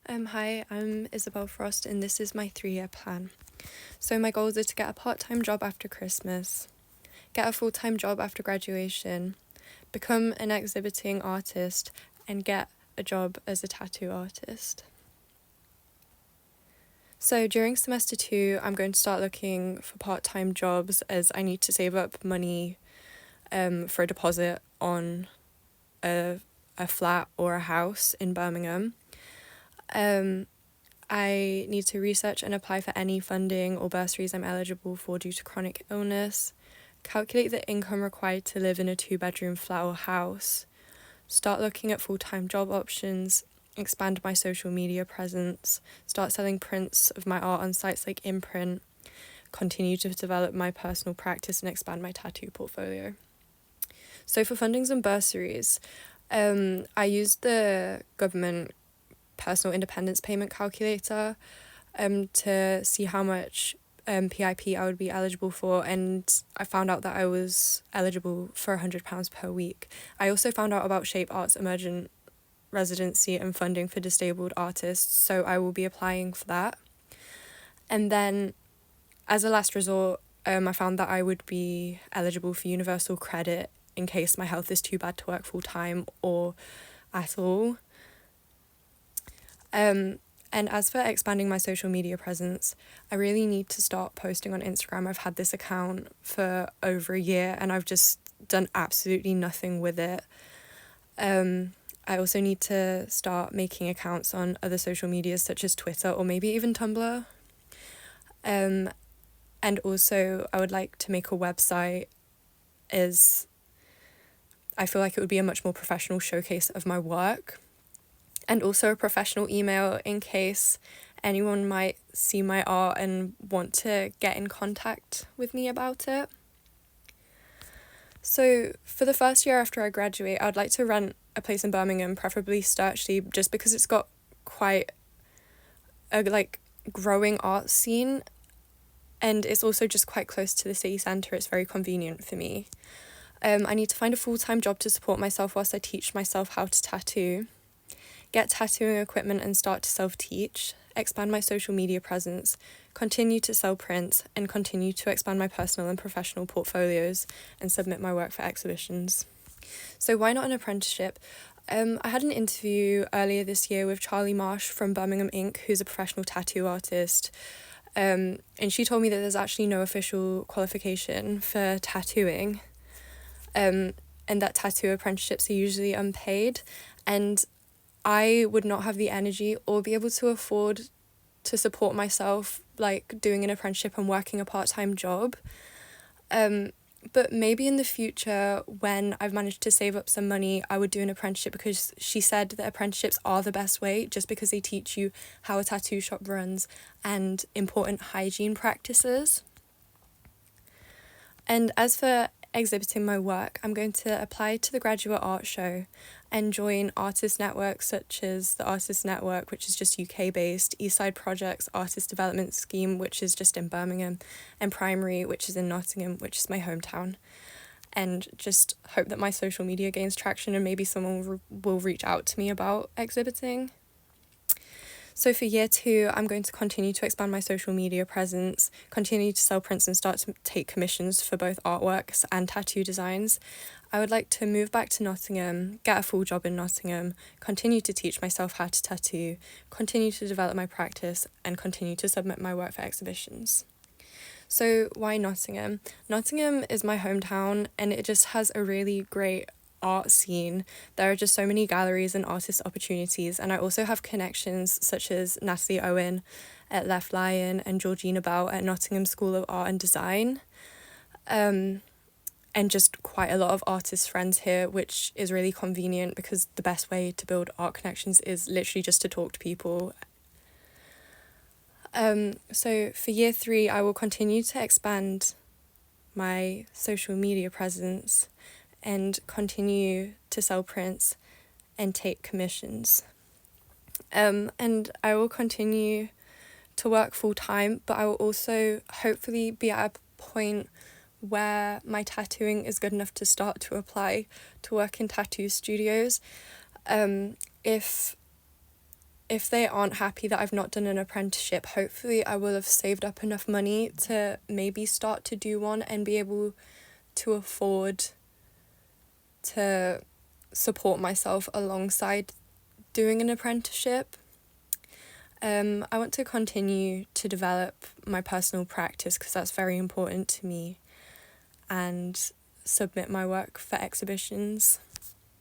Hi, I'm Isabelle Frost, and this is my 3-year plan. So, my goals are to get a part time job after Christmas, get a full time job after graduation, become an exhibiting artist, and get a job as a tattoo artist. So, during semester 2, I'm going to start looking for part time jobs as I need to save up money for a deposit on a flat or a house in Birmingham. I need to research and apply for any funding or bursaries I'm eligible for due to chronic illness, calculate the income required to live in a 2-bedroom flat or house, start looking at full-time job options, expand my social media presence, start selling prints of my art on sites like Imprint, continue to develop my personal practice and expand my tattoo portfolio. So for fundings and bursaries, I used the government personal independence payment calculator to see how much PIP I would be eligible for, and I found out that I was eligible for £100 per week. I also found out about Shape Arts Emergent Residency and funding for disabled artists, so I will be applying for that. And then, as a last resort, I found that I would be eligible for universal credit in case my health is too bad to work full-time or at all. And as for expanding my social media presence, I really need to start posting on Instagram. I've had this account for over a year and I've just done absolutely nothing with it. I also need to start making accounts on other social medias such as Twitter or maybe even Tumblr. And also I would like to make a website as I feel like it would be a much more professional showcase of my work. And also a professional email in case anyone might see my art and want to get in contact with me about it. So for the first year after I graduate, I'd like to rent a place in Birmingham, preferably Sturchley, just because it's got quite a growing art scene, and it's also just quite close to the city centre. It's very convenient for me. I need to find a full-time job to support myself whilst I teach myself how to tattoo, get tattooing equipment and start to self-teach, expand my social media presence, continue to sell prints, and continue to expand my personal and professional portfolios and submit my work for exhibitions. So why not an apprenticeship? I had an interview earlier this year with Charlie Marsh from Birmingham Ink, who's a professional tattoo artist, and she told me that there's actually no official qualification for tattooing, and that tattoo apprenticeships are usually unpaid, and I would not have the energy or be able to afford to support myself, doing an apprenticeship and working a part-time job. But maybe in the future, when I've managed to save up some money, I would do an apprenticeship, because she said that apprenticeships are the best way, just because they teach you how a tattoo shop runs and important hygiene practices. And as for exhibiting my work, I'm going to apply to the Graduate Art Show and join artist networks such as the Artist Network, which is just UK based, Eastside Projects Artist Development Scheme, which is just in Birmingham, and Primary, which is in Nottingham, which is my hometown. And just hope that my social media gains traction and maybe someone will reach out to me about exhibiting. So for year 2, I'm going to continue to expand my social media presence, continue to sell prints and start to take commissions for both artworks and tattoo designs. I would like to move back to Nottingham, get a full job in Nottingham, continue to teach myself how to tattoo, continue to develop my practice, and continue to submit my work for exhibitions. So why Nottingham? Nottingham is my hometown and it just has a really great art scene. There are just so many galleries and artist opportunities, and I also have connections such as Natalie Owen at Left Lion and Georgina Bell at Nottingham School of Art and Design, and just quite a lot of artist friends here, which is really convenient because the best way to build art connections is literally just to talk to people. So for year 3, I will continue to expand my social media presence and continue to sell prints and take commissions. And I will continue to work full-time, but I will also hopefully be at a point where my tattooing is good enough to start to apply to work in tattoo studios. If if they aren't happy that I've not done an apprenticeship, hopefully I will have saved up enough money to maybe start to do one and be able to afford to support myself alongside doing an apprenticeship. I want to continue to develop my personal practice because that's very important to me, and submit my work for exhibitions.